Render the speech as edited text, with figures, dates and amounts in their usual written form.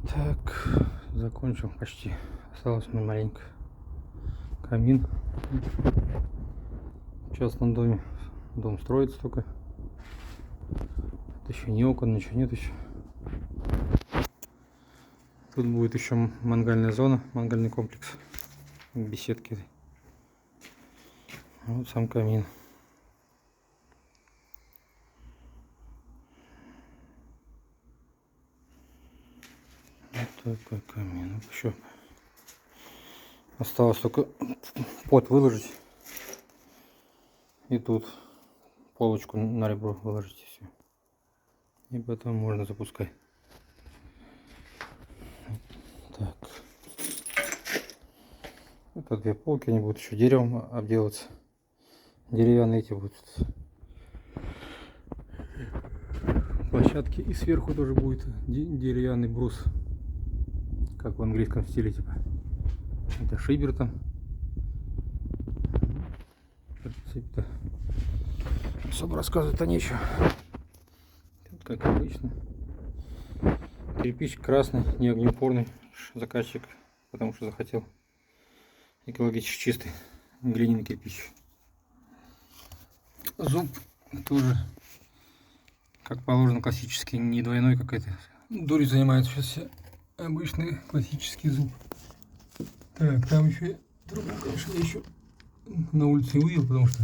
Так, закончил почти. Осталось мне маленько. Камин. В частном доме. Дом строится только. Это еще не окон, ничего нет еще. Тут будет еще мангальная зона, мангальный комплекс. Беседки. Вот сам камин. Вот такой камин. Еще осталось только под выложить. И тут полочку на ребро выложить, и все. И потом можно запускать. Так. Это две полки, они будут еще деревом обделаться. Деревянные эти будут. Площадки, и сверху тоже будет деревянный брус. Как в английском стиле, типа. Это шибер там. Особо рассказывать-то нечего. Тут как обычно. Кирпич красный, не огнеупорный заказчик, потому что захотел экологически чистый глиняный кирпич. Зуб тоже, как положено, классический, не двойной какой-то. Дурь занимает сейчас все. Обычный классический зуб. Так, там еще трубу, конечно, я еще на улице не увидел, потому что